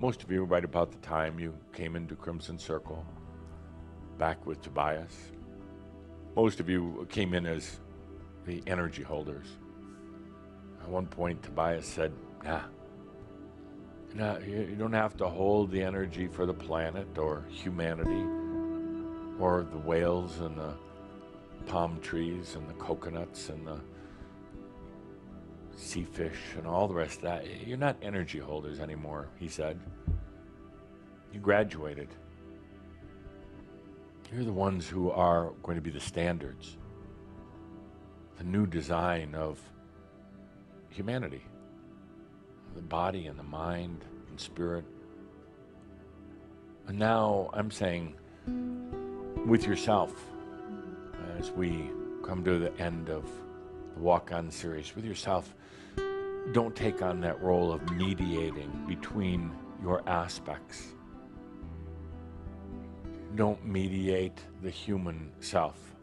most of you right about the time you came into Crimson Circle, back with Tobias. Most of you came in as the energy holders. At one point, Tobias said, nah, you don't have to hold the energy for the planet or humanity or the whales and the palm trees and the coconuts and the sea fish and all the rest of that. You're not energy holders anymore, he said. You graduated. You're the ones who are going to be the standards, the new design of humanity, the body and the mind and spirit. And now I'm saying, with yourself, as we come to the end of the walk-on series, with yourself, don't take on that role of mediating between your aspects. Don't mediate the human self,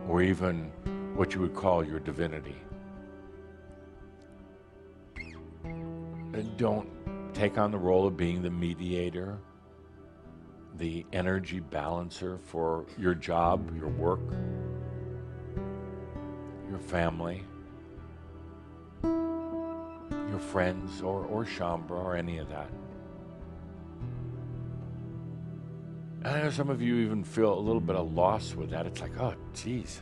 or even what you would call your divinity. And don't take on the role of being the mediator, the energy balancer for your job, your work, your family, your friends, or Shambra, or any of that. And I know some of you even feel a little bit of loss with that. It's like, oh, geez,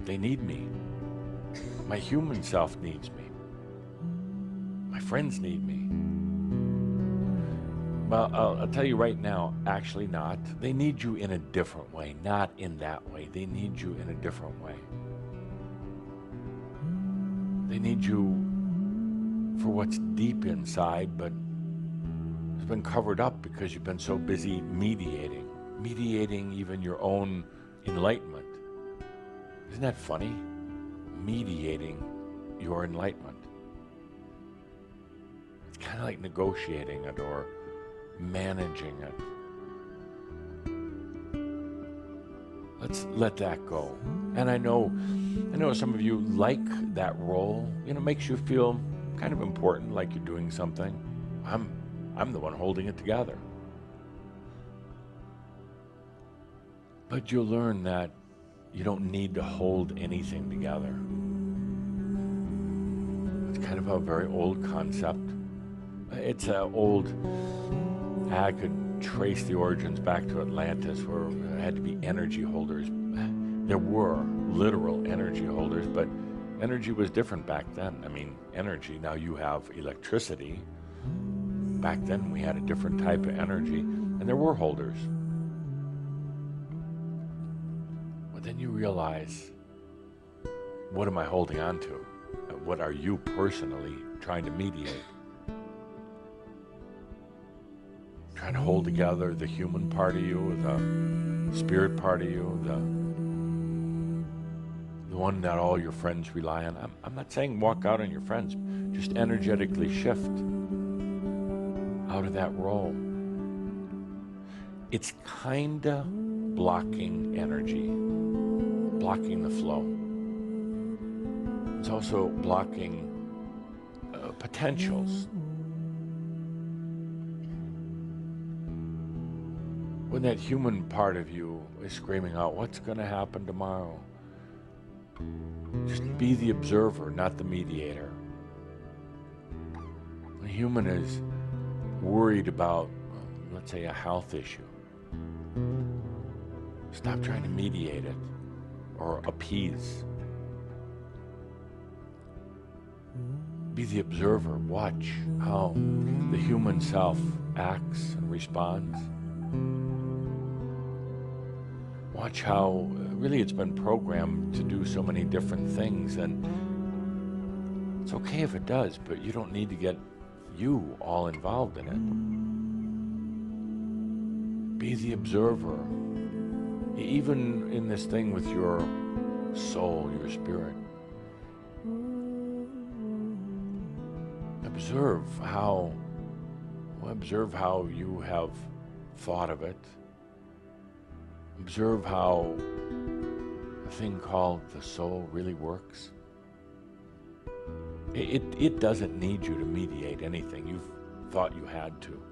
they need me. My human self needs me. My friends need me. Well, I'll tell you right now, actually not. They need you in a different way, not in that way. They need you in a different way. They need you for what's deep inside, but it's been covered up because you've been so busy mediating even your own enlightenment. Isn't that funny? Mediating your enlightenment. It's kind of like negotiating it or managing it. Let's let that go. And I know some of you like that role. It makes you feel kind of important, like you're doing something. I'm the one holding it together. But you'll learn that you don't need to hold anything together. It's kind of a very old concept. It's I could trace the origins back to Atlantis, where there had to be energy holders. There were literal energy holders, but energy was different back then. I mean, energy, now you have electricity. Back then we had a different type of energy, and there were holders. But then you realize, what am I holding on to? What are you personally trying to mediate? Trying to hold together the human part of you, the spirit part of you, the one that all your friends rely on. I'm not saying walk out on your friends, just energetically shift out of that role. It's kinda blocking energy, blocking the flow. It's also blocking potentials. When that human part of you is screaming out, what's gonna happen tomorrow? Just be the observer, not the mediator. The human is worried about, let's say, a health issue. Stop trying to mediate it or appease. Be the observer. Watch how the human self acts and responds. Watch how really it's been programmed to do so many different things, and it's okay if it does, but you don't need to get you all involved in it. Be the observer, even in this thing with your soul, your spirit. Observe how you have thought of it. Observe how a thing called the soul really works. It doesn't need you to mediate anything. You've thought you had to.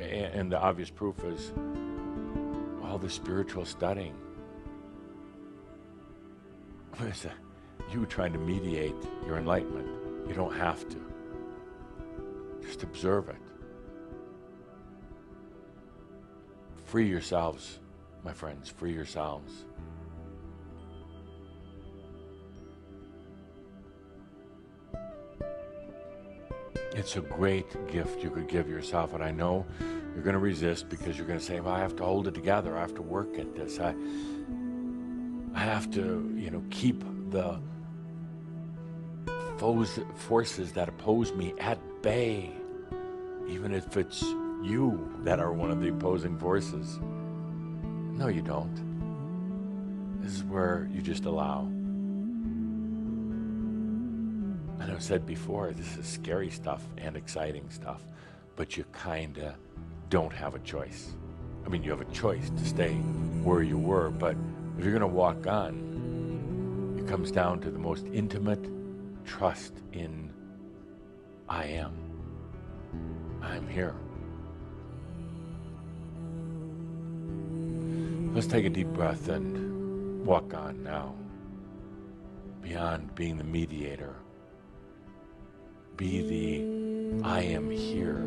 And the obvious proof is all the spiritual studying. You trying to mediate your enlightenment. You don't have to. Just observe it. Free yourselves, my friends, free yourselves. It's a great gift you could give yourself, and I know you're going to resist because you're going to say, well, I have to hold it together. I have to work at this. I have to, keep the forces that oppose me at bay, even if it's you that are one of the opposing forces. No, you don't. This is where you just allow. And I've said before, this is scary stuff and exciting stuff, but you kinda don't have a choice. I mean, you have a choice to stay where you were, but if you're gonna walk on, it comes down to the most intimate trust in I am. I'm here. Let's take a deep breath and walk on now. Beyond being the mediator, be the I am here.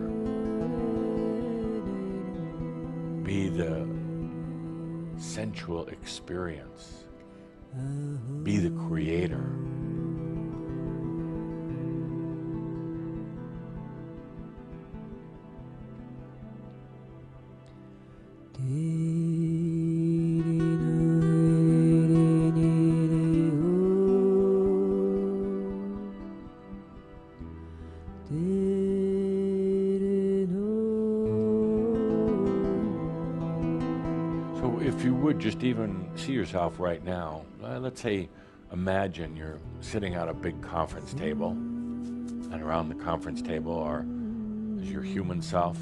Be the sensual experience. Be the creator. Just even see yourself right now. Let's say, imagine you're sitting at a big conference table, and around the conference table is your human self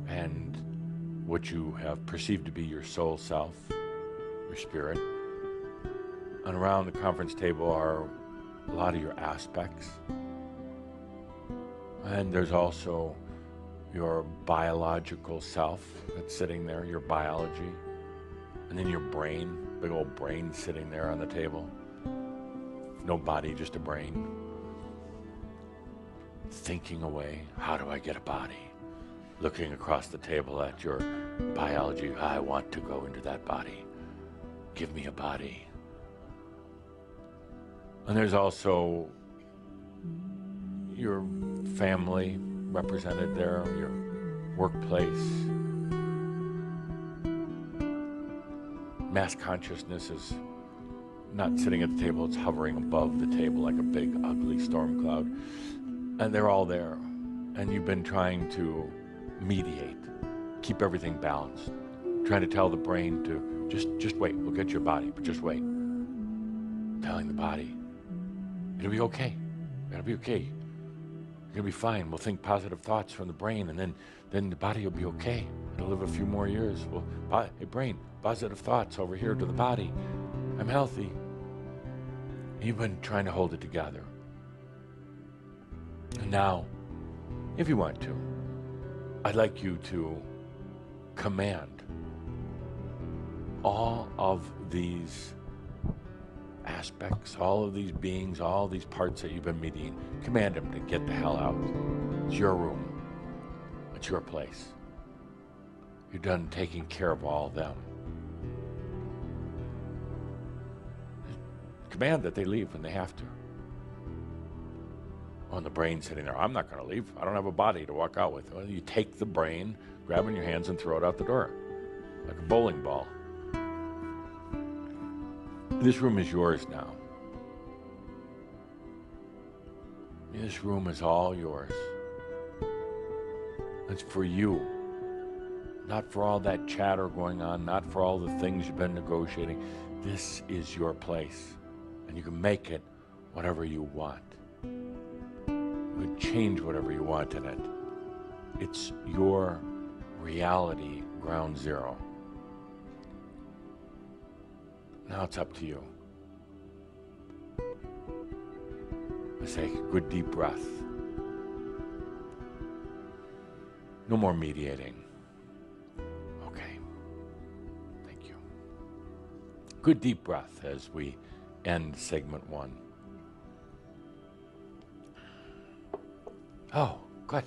and what you have perceived to be your soul self, your spirit. And around the conference table are a lot of your aspects. And there's also your biological self that's sitting there, your biology. And then your brain, big old brain sitting there on the table. No body, just a brain. Thinking away, how do I get a body? Looking across the table at your biology, I want to go into that body. Give me a body. And there's also your family represented there, your workplace. Mass consciousness is not sitting at the table, it's hovering above the table like a big, ugly storm cloud. And they're all there. And you've been trying to mediate, keep everything balanced, trying to tell the brain to just wait, we'll get your body, but just wait. Telling the body, it'll be okay, it'll be okay. You're gonna be fine, we'll think positive thoughts from the brain, and then the body will be okay. It'll live a few more years. Well, hey brain, positive thoughts over here to the body. I'm healthy. You've been trying to hold it together. And now, if you want to, I'd like you to command all of these aspects, all of these beings, all these parts that you've been meeting, command them to get the hell out. It's your room. It's your place. You're done taking care of all of them. Command that they leave when they have to. On the brain sitting there, I'm not going to leave. I don't have a body to walk out with. Well, you take the brain, grab it in your hands, and throw it out the door like a bowling ball. This room is yours now. This room is all yours. It's for you. Not for all that chatter going on, not for all the things you've been negotiating. This is your place, and you can make it whatever you want. You can change whatever you want in it. It's your reality, ground zero. Now it's up to you. Let's take a good deep breath. No more mediating. Okay. Thank you. Good deep breath as we end segment 1. Oh, good.